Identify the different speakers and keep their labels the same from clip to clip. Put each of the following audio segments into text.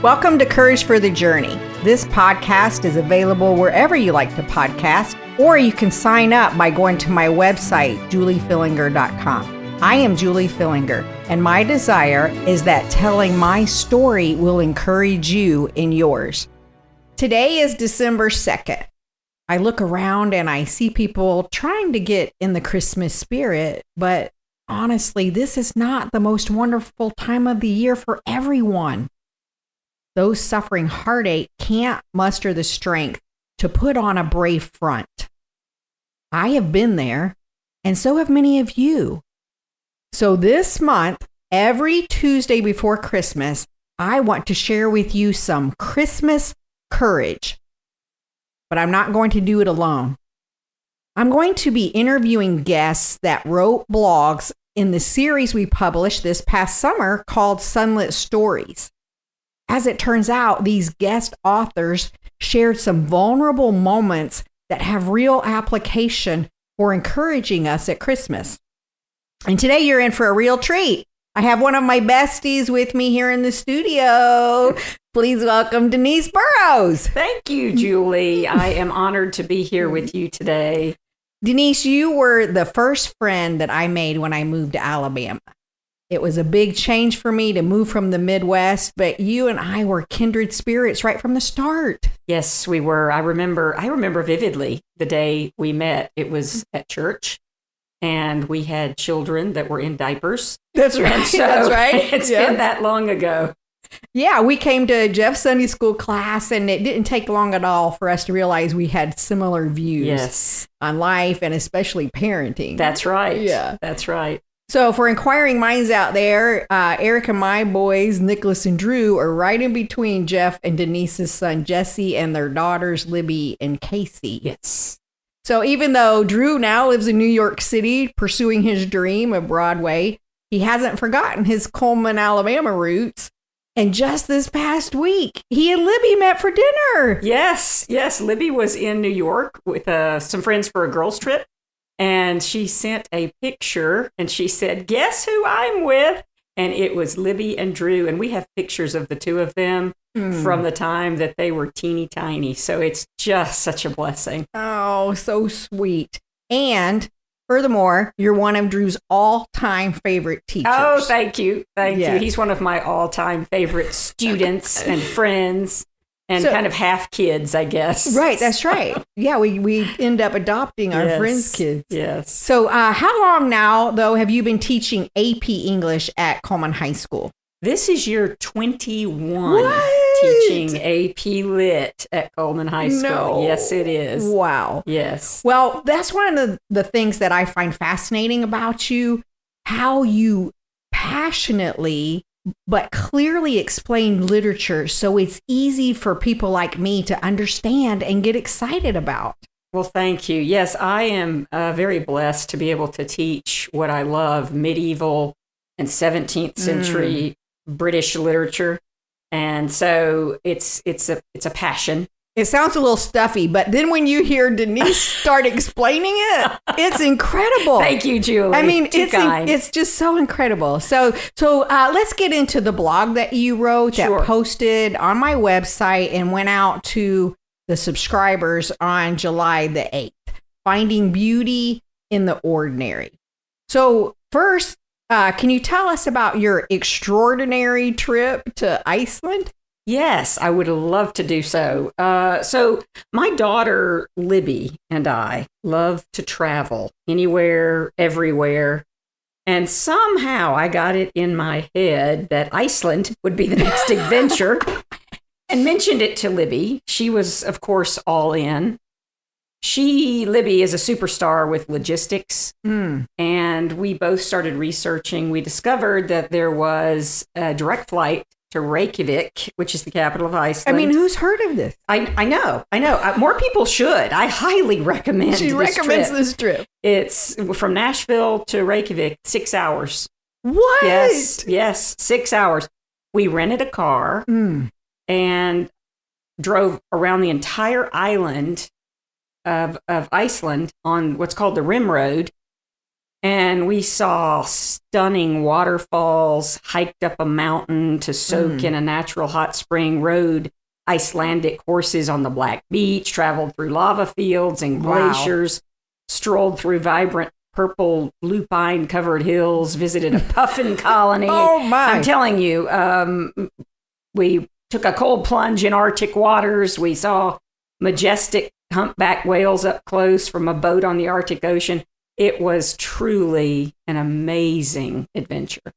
Speaker 1: Welcome to Courage for the Journey. This podcast is available wherever you like to podcast, or you can sign up by going to my website, juliefillinger.com. I am Julie Fillinger, and my desire is that telling my story will encourage you in yours. Today is December 2nd. I look around and I see people trying to get in the Christmas spirit, but honestly, this is not the most wonderful time of the year for everyone. Those suffering heartache can't muster the strength to put on a brave front. I have been there, and so have many of you. So this month, every Tuesday before Christmas, I want to share with you some Christmas courage. But I'm not going to do it alone. I'm going to be interviewing guests that wrote blogs in the series we published this past summer called Sunlit Stories. As it turns out, these guest authors shared some vulnerable moments that have real application for encouraging us at Christmas. And today you're in for a real treat. I have one of my besties with me here in the studio. Please welcome Denise Burrows.
Speaker 2: Thank you, Julie. I am honored to be here with you today.
Speaker 1: Denise, you were the first friend that I made when I moved to Alabama. It was a big change for me to move from the Midwest, but you and I were kindred spirits right from the start.
Speaker 2: Yes, we were. I remember vividly the day we met. It was at church, and we had children that were in diapers.
Speaker 1: That's right.
Speaker 2: So
Speaker 1: That's right.
Speaker 2: It's been that long ago.
Speaker 1: Yeah, we came to Jeff's Sunday school class, and it didn't take long at all for us to realize we had similar views on life and especially parenting.
Speaker 2: That's right.
Speaker 1: Yeah.
Speaker 2: That's right.
Speaker 1: So for inquiring minds out there, Eric and my boys, Nicholas and Drew, are right in between Jeff and Denise's son, Jesse, and their daughters, Libby and Casey.
Speaker 2: Yes.
Speaker 1: So even though Drew now lives in New York City, pursuing his dream of Broadway, he hasn't forgotten his Coleman, Alabama roots. And just this past week, he and Libby met for dinner.
Speaker 2: Yes. Libby was in New York with some friends for a girls' trip. And she sent a picture and she said, "Guess who I'm with?" And it was Libby and Drew. And we have pictures of the two of them from the time that they were teeny tiny. So it's just such a blessing.
Speaker 1: Oh, so sweet. And furthermore, you're one of Drew's all-time favorite teachers.
Speaker 2: Oh, thank you. Thank
Speaker 1: Yes.
Speaker 2: you. He's one of my all-time favorite students and friends. And kind of half kids, I guess.
Speaker 1: Right, that's right. Yeah, we end up adopting our friends' kids.
Speaker 2: Yes.
Speaker 1: So how long now, though, have you been teaching AP English at Coleman High School?
Speaker 2: This is year 21
Speaker 1: What?
Speaker 2: teaching AP Lit at Coleman High School.
Speaker 1: No.
Speaker 2: Yes, it is.
Speaker 1: Wow.
Speaker 2: Yes.
Speaker 1: Well, that's one of the things that I find fascinating about you, how you passionately but clearly explain literature so it's easy for people like me to understand and get excited about.
Speaker 2: Well, thank you. Yes, I am very blessed to be able to teach what I love, medieval and 17th century British literature. And so it's a passion.
Speaker 1: It sounds a little stuffy, but then when you hear Denise start explaining it, it's incredible.
Speaker 2: Thank you, Julie.
Speaker 1: I mean,
Speaker 2: kind.
Speaker 1: it's just so incredible. So let's get into the blog that you wrote that posted on my website and went out to the subscribers on July the 8th, Finding Beauty in the Ordinary. So first, can you tell us about your extraordinary trip to Iceland?
Speaker 2: Yes, I would love to do so. So my daughter, Libby, and I love to travel anywhere, everywhere. And somehow I got it in my head that Iceland would be the next adventure and mentioned it to Libby. She was, of course, all in. Libby is a superstar with logistics, and we both started researching. We discovered that there was a direct flight to Reykjavik, which is the capital of Iceland.
Speaker 1: I mean, who's heard of this?
Speaker 2: I know. More people should. I highly recommend
Speaker 1: She recommends this trip.
Speaker 2: It's from Nashville to Reykjavik, 6 hours.
Speaker 1: What?
Speaker 2: Yes, 6 hours. We rented a car and drove around the entire island of Iceland on what's called the Rim Road. And we saw stunning waterfalls, hiked up a mountain to soak in a natural hot spring, rode Icelandic horses on the Black Beach, traveled through lava fields and glaciers, strolled through vibrant purple lupine-covered hills, visited a puffin colony.
Speaker 1: Oh, my.
Speaker 2: I'm telling you, we took a cold plunge in Arctic waters. We saw majestic humpback whales up close from a boat on the Arctic Ocean. It was truly an amazing adventure.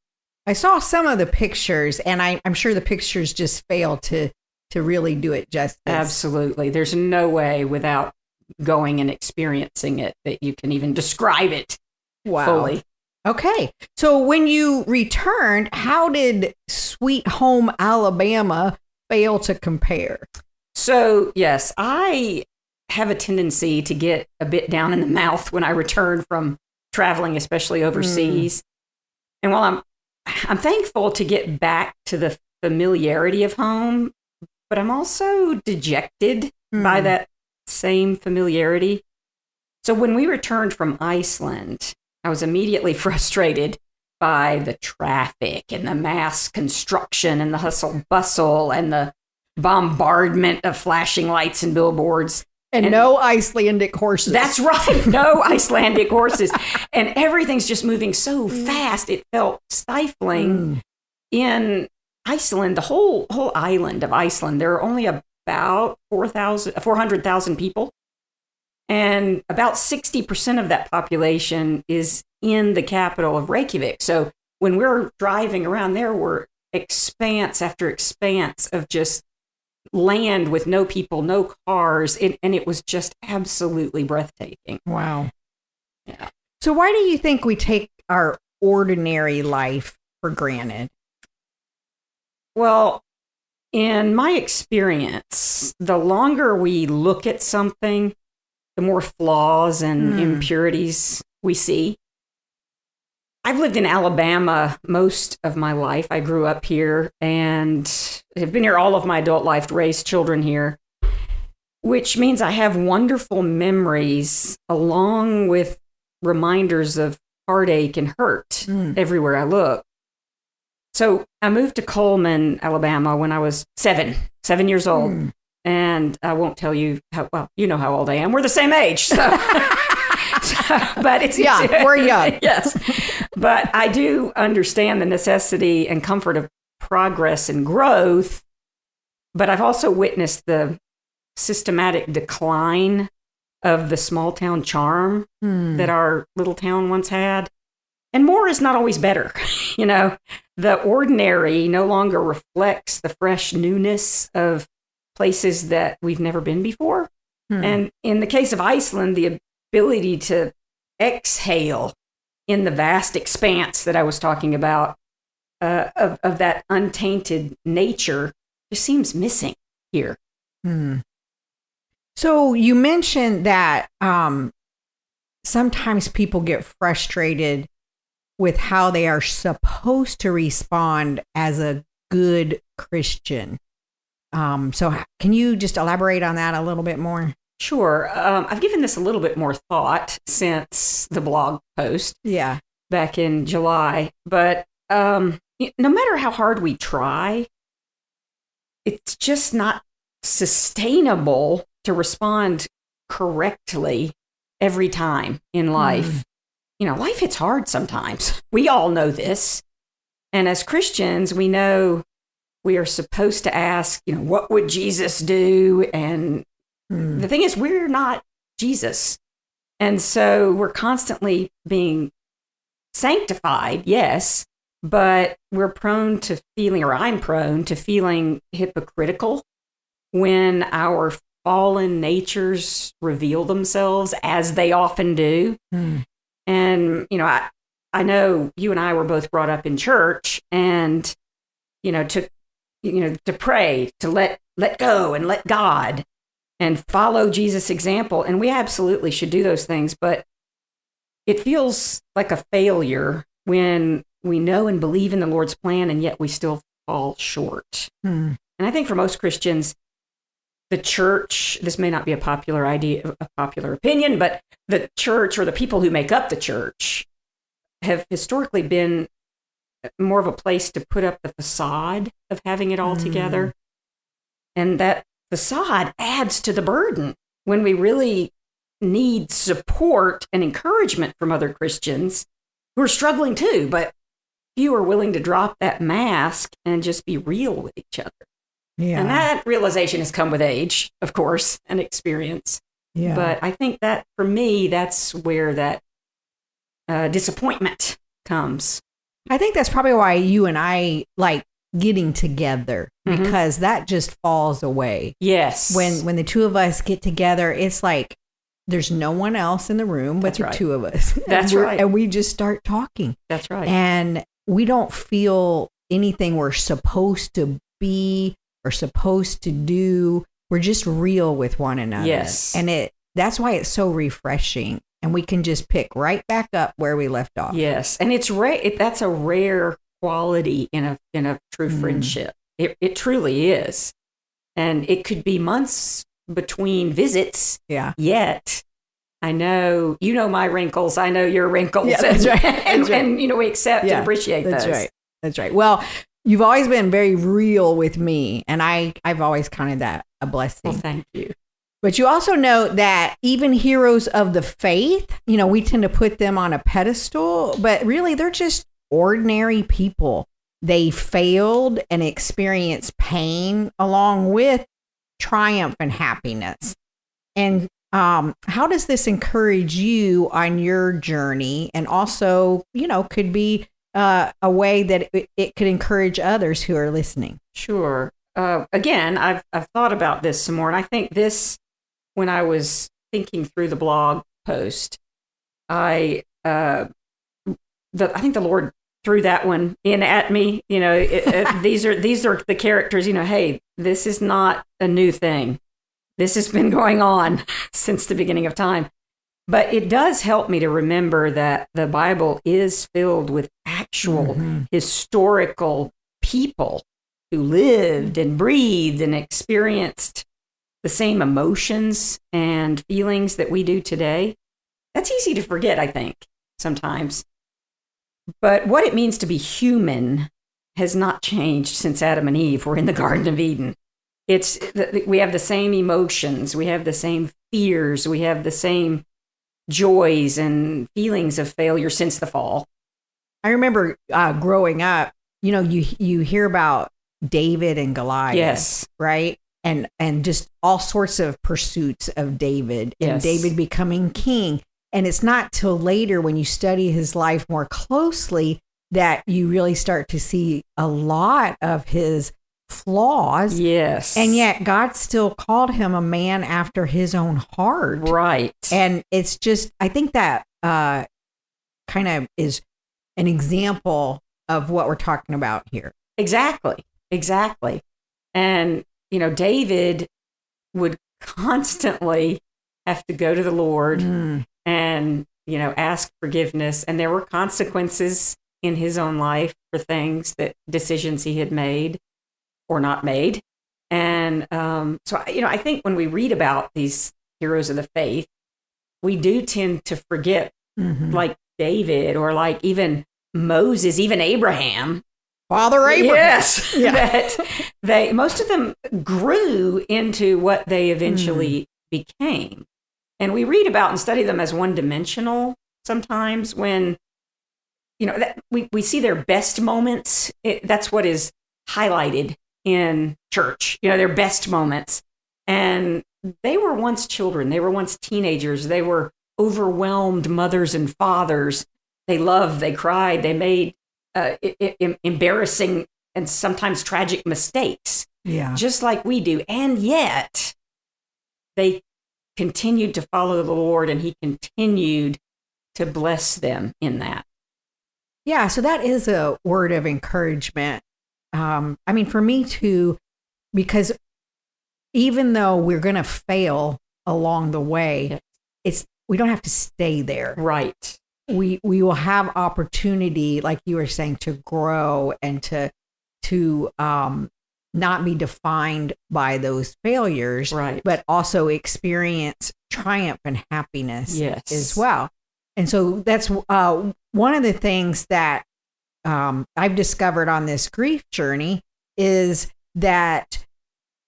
Speaker 1: I saw some of the pictures, and I'm sure the pictures just fail to really do it justice.
Speaker 2: Absolutely. There's no way without going and experiencing it that you can even describe it fully.
Speaker 1: Okay. So when you returned, how did Sweet Home Alabama fail to compare?
Speaker 2: So, yes, I have a tendency to get a bit down in the mouth when I return from traveling, especially overseas. And while I'm thankful to get back to the familiarity of home, but I'm also dejected by that same familiarity. So when we returned from Iceland, I was immediately frustrated by the traffic and the mass construction and the hustle bustle and the bombardment of flashing lights and billboards.
Speaker 1: And no Icelandic horses.
Speaker 2: That's right. No Icelandic horses. And everything's just moving so fast. It felt stifling. In Iceland, the whole island of Iceland, there are only about 400,000 people. And about 60% of that population is in the capital of Reykjavik. So when we're driving around there, we're expanse after expanse of just land with no people, no cars. And it was just absolutely breathtaking.
Speaker 1: Wow.
Speaker 2: Yeah.
Speaker 1: So why do you think we take our ordinary life for granted?
Speaker 2: Well, in my experience, the longer we look at something, the more flaws and impurities we see. I've lived in Alabama most of my life. I grew up here and have been here all of my adult life, raised children here, which means I have wonderful memories along with reminders of heartache and hurt everywhere I look. So I moved to Coleman, Alabama when I was seven years old. And I won't tell you how, well, you know how old I am. We're the same age. So, but it's,
Speaker 1: we're young.
Speaker 2: Yes. But I do understand the necessity and comfort of progress and growth. But I've also witnessed the systematic decline of the small town charm that our little town once had. And more is not always better. You know, the ordinary no longer reflects the fresh newness of places that we've never been before. And in the case of Iceland, the ability to exhale in the vast expanse that I was talking about of that untainted nature just seems missing here.
Speaker 1: So you mentioned that sometimes people get frustrated with how they are supposed to respond as a good Christian. So can you just elaborate on that a little bit more?
Speaker 2: Sure. I've given this a little bit more thought since the blog post back in July. But no matter how hard we try, it's just not sustainable to respond correctly every time in life. You know, life hits hard sometimes. We all know this. And as Christians, we know we are supposed to ask, you know, what would Jesus do? And the thing is, we're not Jesus. And so we're constantly being sanctified, yes, but we're prone to feeling, or I'm prone to feeling hypocritical when our fallen natures reveal themselves, as they often do. And, you know, I know you and I were both brought up in church, and, to pray, to let go and let God and follow Jesus' example. And we absolutely should do those things. But it feels like a failure when we know and believe in the Lord's plan, and yet we still fall short. And I think for most Christians, the church, this may not be a popular opinion, but the church, or the people who make up the church, have historically been more of a place to put up the facade of having it all together. And that facade adds to the burden when we really need support and encouragement from other Christians who are struggling too, but few are willing to drop that mask and just be real with each other.
Speaker 1: Yeah.
Speaker 2: And that realization has come with age, of course, and experience.
Speaker 1: Yeah.
Speaker 2: But I think that for me, that's where that disappointment comes.
Speaker 1: I think that's probably why you and I like getting together, because that just falls away.
Speaker 2: Yes.
Speaker 1: When the two of us get together, it's like there's no one else in the room but the two of us.
Speaker 2: That's right.
Speaker 1: And we just start talking.
Speaker 2: That's right.
Speaker 1: And we don't feel anything we're supposed to be or supposed to do. We're just real with one another.
Speaker 2: Yes.
Speaker 1: And that's why it's so refreshing. And we can just pick right back up where we left off.
Speaker 2: Yes. And it's that's a rare quality in a true friendship. It truly is. And it could be months between visits.
Speaker 1: Yeah.
Speaker 2: Yet I know, you know, my wrinkles. I know your wrinkles.
Speaker 1: Yeah, that's right. That's right.
Speaker 2: And, you know, we accept and appreciate
Speaker 1: that's
Speaker 2: those.
Speaker 1: Right. That's right. Well, you've always been very real with me. And I've always counted that a blessing.
Speaker 2: Well, thank you.
Speaker 1: But you also know that even heroes of the faith, you know, we tend to put them on a pedestal, but really they're just ordinary people. They failed and experienced pain along with triumph and happiness. And how does this encourage you on your journey? And also, you know, could be a way that it could encourage others who are listening.
Speaker 2: Sure. Again, I've thought about this some more, and I think this, when I was thinking through the blog post, I think the Lord threw that one in at me. You know, these are the characters. You know, hey, this is not a new thing. This has been going on since the beginning of time. But it does help me to remember that the Bible is filled with actual historical people who lived and breathed and experienced the same emotions and feelings that we do today. That's easy to forget, I think, sometimes. But what it means to be human has not changed since Adam and Eve were in the Garden of Eden. We have the same emotions, we have the same fears, we have the same joys and feelings of failure since the fall.
Speaker 1: I remember growing up, you know, you hear about David and Goliath,
Speaker 2: yes,
Speaker 1: right? And just all sorts of pursuits of David and David becoming king. And it's not till later when you study his life more closely that you really start to see a lot of his flaws.
Speaker 2: Yes.
Speaker 1: And yet God still called him a man after his own heart.
Speaker 2: Right.
Speaker 1: And it's just, I think that kind of is an example of what we're talking about here.
Speaker 2: Exactly. And, you know, David would constantly have to go to the Lord and, you know, ask forgiveness. And there were consequences in his own life for decisions he had made or not made. And so, you know, I think when we read about these heroes of the faith, we do tend to forget, like David or like even Moses, even Abraham.
Speaker 1: Father Abraham.
Speaker 2: Yes. That most of them grew into what they eventually became. And we read about and study them as one-dimensional sometimes when, you know, that we see their best moments. That's what is highlighted in church, you know, their best moments. And they were once children. They were once teenagers. They were overwhelmed mothers and fathers. They loved, they cried, they made embarrassing and sometimes tragic mistakes, just like we do. And yet they continued to follow the Lord, and he continued to bless them in that.
Speaker 1: Yeah, so that is a word of encouragement. I mean, for me too, because even though we're going to fail along the way, we don't have to stay there.
Speaker 2: Right.
Speaker 1: We will have opportunity, like you were saying, to grow and to not be defined by those failures,
Speaker 2: right,
Speaker 1: but also experience triumph and happiness as well. And so that's one of the things that I've discovered on this grief journey is that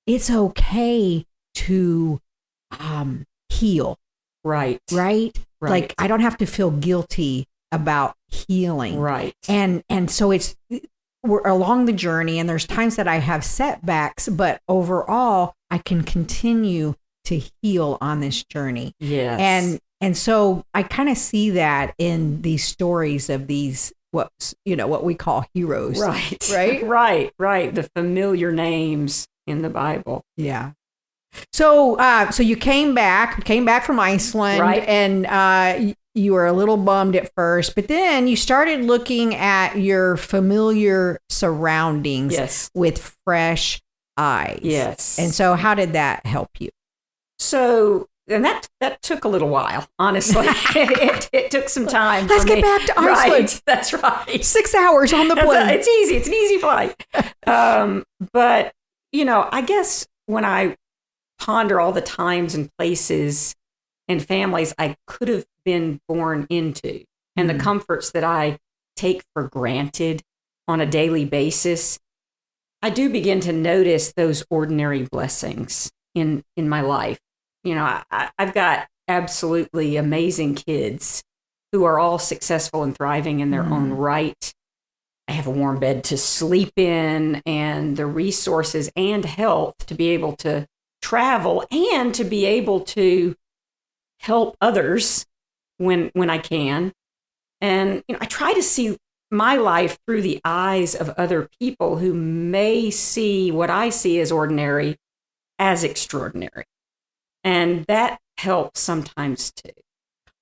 Speaker 1: it's okay to heal.
Speaker 2: Right.
Speaker 1: Right. Like I don't have to feel guilty about healing.
Speaker 2: Right.
Speaker 1: And so we're along the journey, and there's times that I have setbacks, but overall I can continue to heal on this journey.
Speaker 2: Yes.
Speaker 1: And so I kind of see that in these stories of these what we call heroes.
Speaker 2: Right.
Speaker 1: Right.
Speaker 2: The familiar names in the Bible.
Speaker 1: Yeah. So you came back from Iceland,
Speaker 2: right.
Speaker 1: And you were a little bummed at first, but then you started looking at your familiar surroundings
Speaker 2: yes.
Speaker 1: with fresh eyes.
Speaker 2: Yes.
Speaker 1: And so how did that help you?
Speaker 2: So, and that took a little while, honestly. it took some time.
Speaker 1: Let's get back to Iceland.
Speaker 2: Right, that's right.
Speaker 1: 6 hours on the plane.
Speaker 2: It's easy. It's an easy flight. But, I guess when I ponder all the times and places and families I could have been born into and the comforts that I take for granted on a daily basis, I do begin to notice those ordinary blessings in my life. I've got absolutely amazing kids who are all successful and thriving in their own right. I have a warm bed to sleep in and the resources and health to be able to travel and to be able to help others when I can. And I try to see my life through the eyes of other people who may see what I see as ordinary as extraordinary. And that helps sometimes too.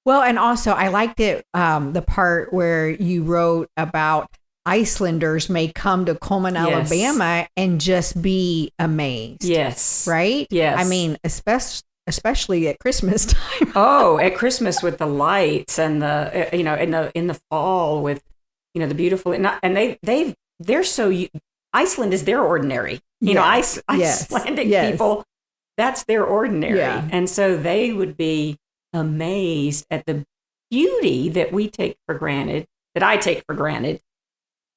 Speaker 1: Well, and also I liked it, the part where you wrote about Icelanders may come to Cullman,
Speaker 2: yes.
Speaker 1: Alabama and just be amazed.
Speaker 2: Yes.
Speaker 1: Right?
Speaker 2: Yes.
Speaker 1: I mean, especially at Christmas time.
Speaker 2: Oh, at Christmas with the lights and the, in the fall with, the beautiful, and they're so, Iceland is their ordinary, Icelandic
Speaker 1: yes.
Speaker 2: people, that's their ordinary.
Speaker 1: Yeah.
Speaker 2: And so they would be amazed at the beauty that I take for granted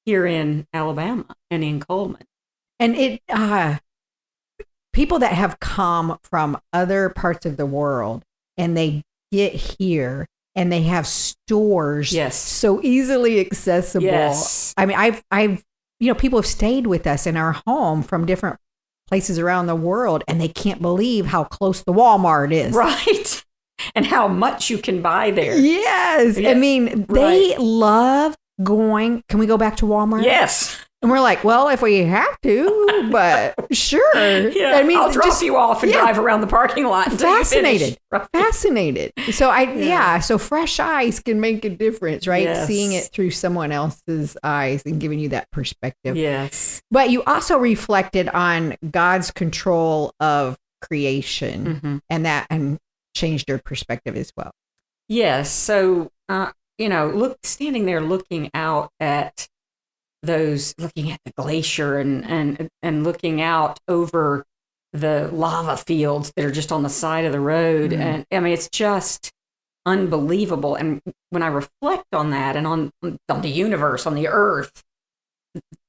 Speaker 2: here in Alabama and in Cullman.
Speaker 1: And people that have come from other parts of the world and they get here and they have stores
Speaker 2: yes.
Speaker 1: so easily accessible.
Speaker 2: Yes.
Speaker 1: I mean, I've people have stayed with us in our home from different places around the world, and they can't believe how close the Walmart is.
Speaker 2: Right. And how much you can buy there.
Speaker 1: Yes.
Speaker 2: Yeah.
Speaker 1: I mean, they love going. Can we go back to Walmart?
Speaker 2: Yes.
Speaker 1: And we're like, well, if we have to, but sure.
Speaker 2: Yeah,
Speaker 1: I mean,
Speaker 2: I'll drop you off and drive around the parking lot.
Speaker 1: Fascinated.
Speaker 2: Right.
Speaker 1: Fascinated. So so fresh eyes can make a difference, right?
Speaker 2: Yes.
Speaker 1: Seeing it through someone else's eyes and giving you that perspective.
Speaker 2: Yes.
Speaker 1: But you also reflected on God's control of creation and changed your perspective as well.
Speaker 2: Yes. So, standing there looking out at looking at the glacier and looking out over the lava fields that are just on the side of the road. And I mean, it's just unbelievable. And when I reflect on that and on the universe, on the earth,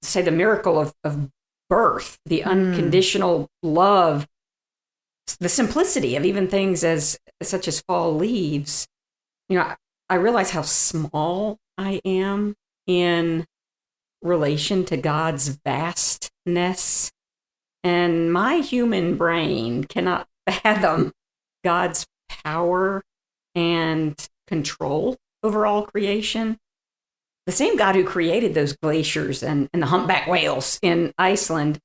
Speaker 2: say the miracle of birth, the unconditional love, the simplicity of even things such as fall leaves, I realize how small I am in relation to God's vastness, and my human brain cannot fathom God's power and control over all creation. The same God who created those glaciers and the humpback whales in Iceland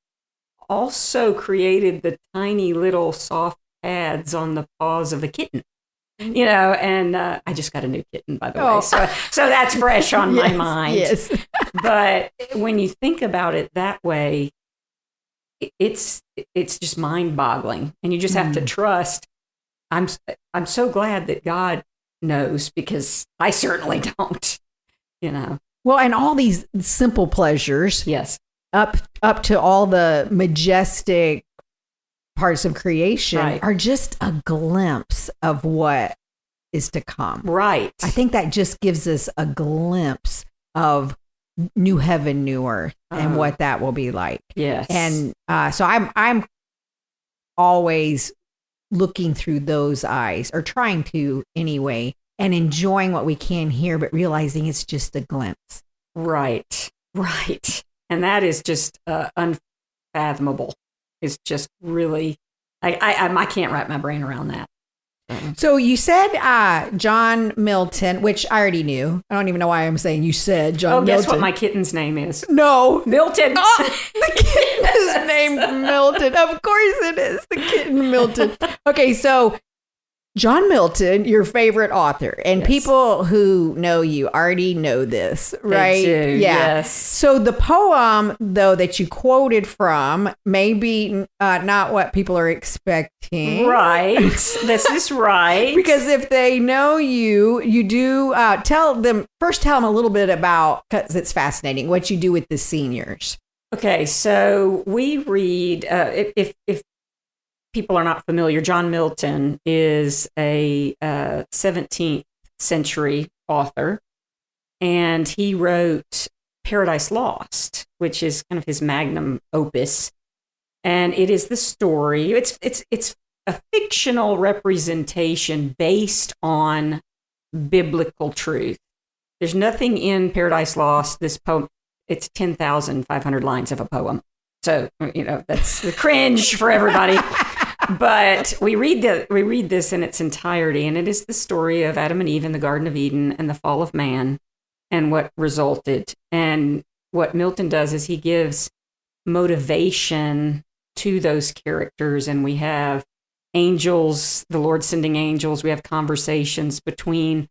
Speaker 2: also created the tiny little soft pads on the paws of a kitten. And I just got a new kitten, by the way. So that's fresh on my mind.
Speaker 1: Yes.
Speaker 2: But when you think about it that way, it's just mind-boggling, and you just have to trust. I'm so glad that God knows, because I certainly don't.
Speaker 1: Well, and all these simple pleasures.
Speaker 2: Yes.
Speaker 1: Up to all the majestic parts of creation are just a glimpse of what is to come.
Speaker 2: Right.
Speaker 1: I think that just gives us a glimpse of new heaven, new earth, and what that will be like.
Speaker 2: Yes.
Speaker 1: And so I'm always looking through those eyes, or trying to anyway, and enjoying what we can hear, but realizing it's just a glimpse.
Speaker 2: Right. Right. And that is just unfathomable. It's just really, I can't wrap my brain around that.
Speaker 1: So you said John Milton, which I already knew. I don't even know why I'm saying you said John Milton.
Speaker 2: Guess what my kitten's name is?
Speaker 1: No.
Speaker 2: Milton.
Speaker 1: Oh, the kitten is named Milton. Of course it is. The kitten Milton. Okay, so John Milton, your favorite author, and
Speaker 2: Yes.
Speaker 1: people who know you already know this, right?
Speaker 2: They do,
Speaker 1: Yeah.
Speaker 2: yes.
Speaker 1: So the poem, though, that you quoted from may be not what people are expecting.
Speaker 2: Right. This is right.
Speaker 1: Because if they know you, you do tell them a little bit about, because it's fascinating, what you do with the seniors.
Speaker 2: Okay, so we read, if people are not familiar, John Milton is a 17th century author, and he wrote Paradise Lost, which is kind of his magnum opus. And it is the story, it's a fictional representation based on biblical truth. There's nothing in Paradise Lost, this poem, it's 10,500 lines of a poem. So, that's the cringe for everybody. But we read this in its entirety, and it is the story of Adam and Eve in the Garden of Eden and the fall of man and what resulted. And what Milton does is he gives motivation to those characters, and we have angels, the Lord sending angels. We have conversations between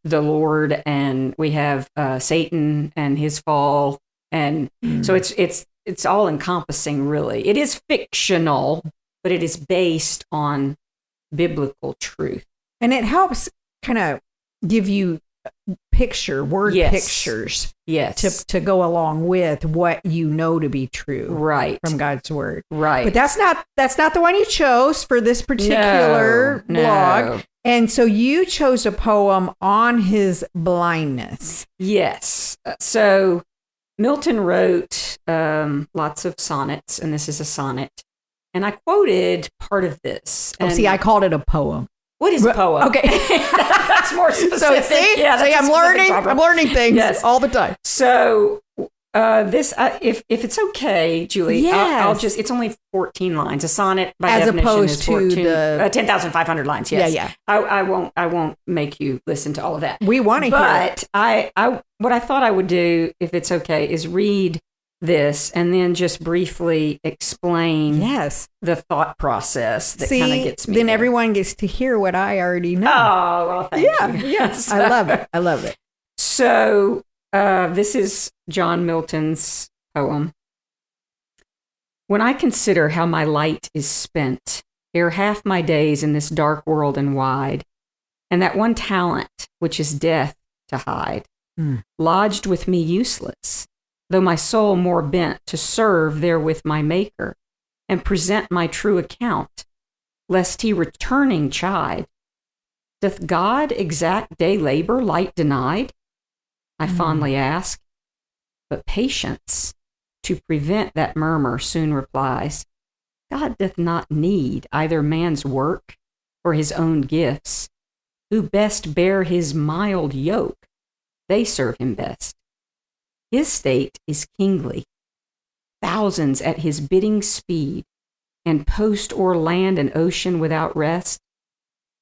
Speaker 2: the Lord, and we have Satan and his fall, and so it's all encompassing. Really, it is fictional, but it is based on biblical truth.
Speaker 1: And it helps kind of give you word
Speaker 2: Yes.
Speaker 1: pictures
Speaker 2: Yes.
Speaker 1: to go along with what you know to be true
Speaker 2: Right.
Speaker 1: from God's word.
Speaker 2: Right.
Speaker 1: But that's not the one you chose for this particular
Speaker 2: No.
Speaker 1: blog. And so you chose a poem on his blindness.
Speaker 2: Yes. So Milton wrote lots of sonnets, and this is a sonnet. And I quoted part of this.
Speaker 1: Oh, see, I called it a poem.
Speaker 2: What is a poem?
Speaker 1: Okay.
Speaker 2: That's more specific.
Speaker 1: So see,
Speaker 2: yeah, that's a
Speaker 1: I'm
Speaker 2: specific problem.
Speaker 1: I'm learning things
Speaker 2: Yes.
Speaker 1: all the time.
Speaker 2: So this, if it's okay, Julie, I'll
Speaker 1: Yes.
Speaker 2: just, it's only 14 lines. A sonnet by
Speaker 1: As
Speaker 2: definition
Speaker 1: opposed
Speaker 2: is
Speaker 1: to
Speaker 2: 14,
Speaker 1: the
Speaker 2: 10,500 lines. Yes.
Speaker 1: Yeah.
Speaker 2: I won't make you listen to all of that.
Speaker 1: We want to hear it.
Speaker 2: But what I thought I would do, if it's okay, is read this and then just briefly explain
Speaker 1: Yes.
Speaker 2: the thought process that kind of gets me
Speaker 1: then
Speaker 2: there.
Speaker 1: everyone gets to hear what I already know.
Speaker 2: Oh, well, thank you.
Speaker 1: Yes. I love it. I love it.
Speaker 2: So this is John Milton's poem. When I consider how my light is spent, ere half my days in this dark world and wide, and that one talent which is death to hide, lodged with me useless, though my soul more bent to serve therewith my Maker, and present my true account, lest he returning chide. Doth God exact day labor light denied? I fondly ask. But patience, to prevent that murmur, soon replies, God doth not need either man's work or his own gifts. Who best bear his mild yoke, they serve him best. His state is kingly. Thousands at his bidding speed, and post o'er land and ocean without rest.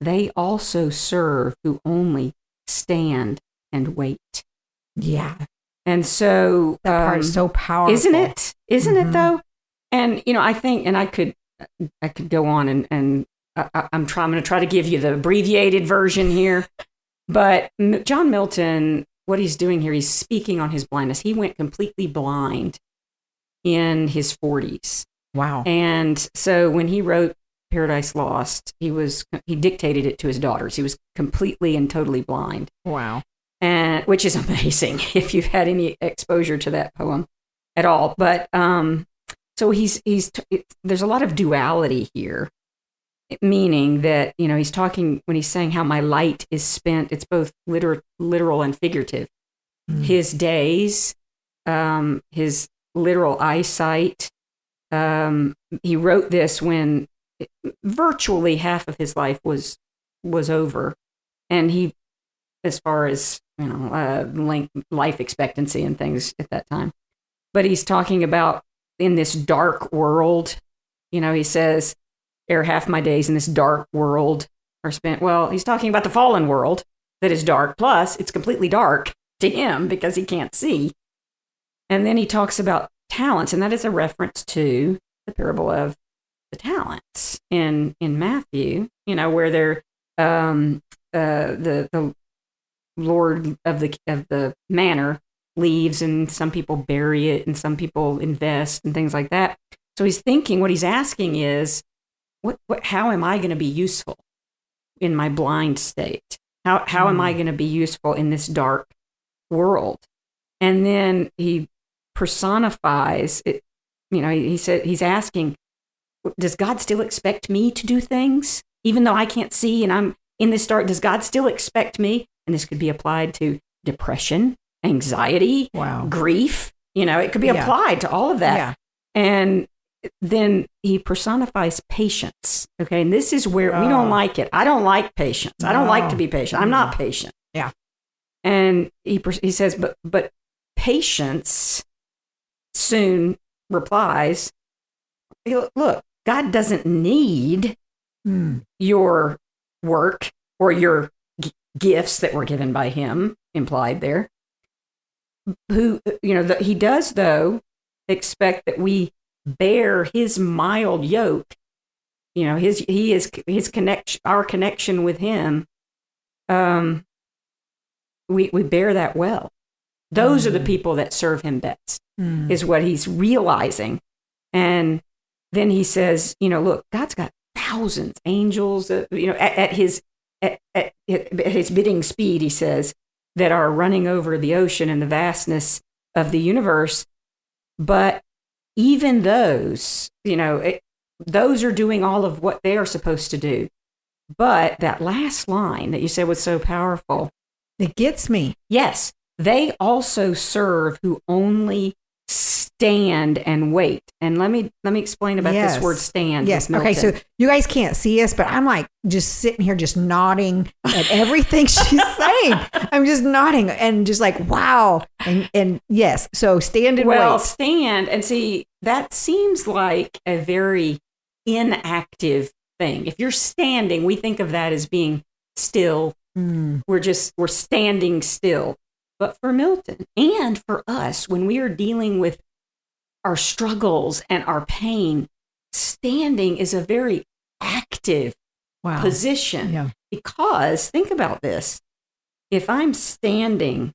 Speaker 2: They also serve who only stand and wait.
Speaker 1: Yeah.
Speaker 2: And so
Speaker 1: That part is so powerful.
Speaker 2: isn't it? Isn't it though? And I think, and I could go on and I'm going to try to give you the abbreviated version here. But John Milton, what he's doing here, he's speaking on his blindness. He went completely blind in his 40s.
Speaker 1: Wow.
Speaker 2: And so when he wrote Paradise Lost, he dictated it to his daughters. He was completely and totally blind.
Speaker 1: Wow.
Speaker 2: And which is amazing if you've had any exposure to that poem at all. But so there's a lot of duality here meaning that, he's talking, when he's saying how my light is spent, it's both literal and figurative. His days, his literal eyesight. He wrote this when virtually half of his life was over. And he, as far as, life expectancy and things at that time. But he's talking about in this dark world, he says, ere half my days in this dark world are spent. Well, he's talking about the fallen world that is dark. Plus, it's completely dark to him because he can't see. And then he talks about talents, and that is a reference to the parable of the talents in Matthew, where they're the Lord of the manor leaves, and some people bury it, and some people invest, and things like that. So he's thinking, what he's asking is, how am I going to be useful in my blind state? How am I going to be useful in this dark world? And then he personifies it. He said, he's asking, does God still expect me to do things even though I can't see and I'm in this dark? Does God still expect me? And this could be applied to depression, anxiety, grief. It could be applied to all of that. Yeah. And then he personifies patience. Okay. And this is where we don't like it. I don't like patience. I don't like to be patient. I'm not patient.
Speaker 1: Yeah.
Speaker 2: And he says, but patience soon replies, look, God doesn't need your work or your gifts that were given by him, implied there. He does, though, expect that we bear his mild yoke. His connection, our connection with him. We bear that well. Those are the people that serve him best, is what he's realizing. And then he says, look, God's got thousands, angels, at his bidding speed, he says, that are running over the ocean and the vastness of the universe. But even those, those are doing all of what they are supposed to do. But that last line that you said was so powerful.
Speaker 1: It gets me.
Speaker 2: Yes. They also serve who only stand and wait. And let me explain about this word stand.
Speaker 1: Yes. Okay. So you guys can't see us, but I'm like just sitting here, just nodding at everything she's saying. I'm just nodding and just like, wow. And yes. So stand and wait.
Speaker 2: Well, stand and see, that seems like a very inactive thing. If you're standing, we think of that as being still. We're standing still. But for Milton and for us, when we are dealing with our struggles and our pain, standing is a very active position. Yeah. Because think about this. If I'm standing,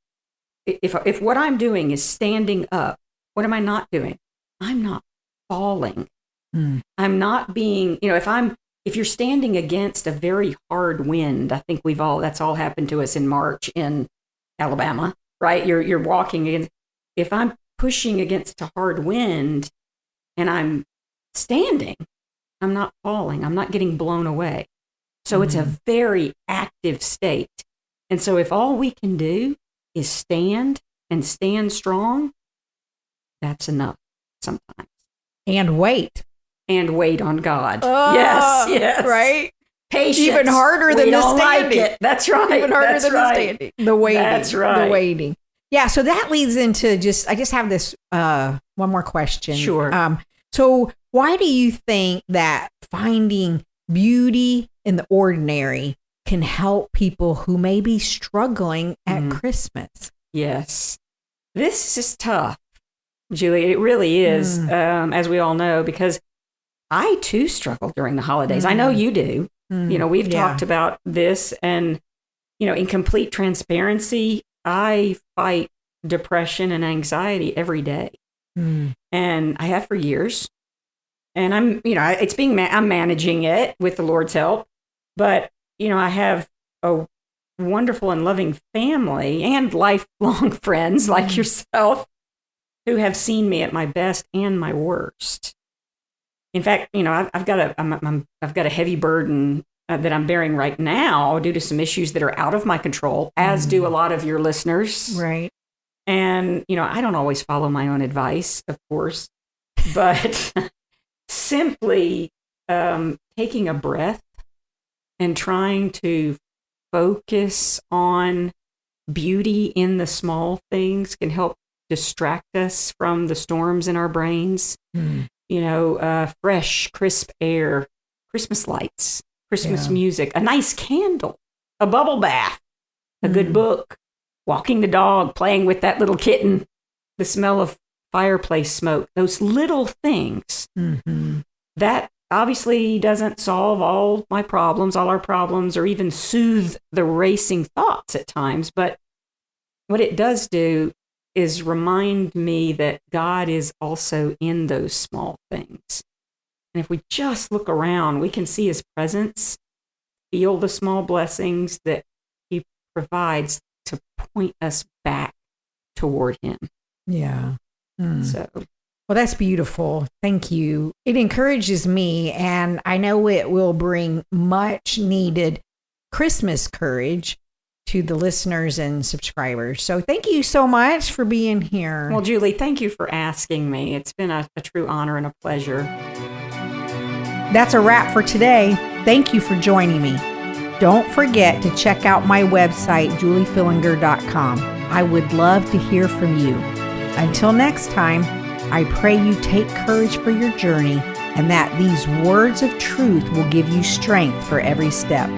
Speaker 2: if what I'm doing is standing up, what am I not doing? I'm not falling. I'm not being, if you're standing against a very hard wind, I think that's all happened to us in March in Alabama, right? You're walking against, if I'm pushing against a hard wind and I'm standing, I'm not falling. I'm not getting blown away. So it's a very active state. And so if all we can do is stand and stand strong, that's enough sometimes.
Speaker 1: And wait.
Speaker 2: And wait on God. Yes.
Speaker 1: Right?
Speaker 2: Patience.
Speaker 1: Even harder than the standing.
Speaker 2: Like it. That's right.
Speaker 1: Even harder than the standing. The waiting.
Speaker 2: That's right.
Speaker 1: The waiting. Yeah, so that leads into I just have this one more question.
Speaker 2: Sure.
Speaker 1: So why do you think that finding beauty in the ordinary can help people who may be struggling at Christmas?
Speaker 2: Yes. This is tough, Julie. It really is, as we all know, because I too struggle during the holidays. I know you do. We've talked about this, and, in complete transparency, I fight depression and anxiety every day. And I have for years. And I'm managing it with the Lord's help. But, I have a wonderful and loving family and lifelong friends like yourself who have seen me at my best and my worst In fact, I've got a heavy burden that I'm bearing right now due to some issues that are out of my control, as do a lot of your listeners.
Speaker 1: Right.
Speaker 2: And, I don't always follow my own advice, of course, but simply taking a breath and trying to focus on beauty in the small things can help distract us from the storms in our brains. Fresh, crisp air, Christmas lights, Christmas music, a nice candle, a bubble bath, a good book, walking the dog, playing with that little kitten, the smell of fireplace smoke, those little things. That obviously doesn't solve all our problems, or even soothe the racing thoughts at times. But what it does do is remind me that God is also in those small things. And if we just look around, we can see his presence, feel the small blessings that he provides to point us back toward him.
Speaker 1: Yeah.
Speaker 2: So,
Speaker 1: well, that's beautiful. Thank you. It encourages me, and I know it will bring much needed Christmas courage to the listeners and subscribers. So thank you so much for being here.
Speaker 2: Well, Julie, thank you for asking me. It's been a true honor and a pleasure.
Speaker 1: That's a wrap for today. Thank you for joining me. Don't forget to check out my website, juliefillinger.com. I would love to hear from you. Until next time, I pray you take courage for your journey and that these words of truth will give you strength for every step.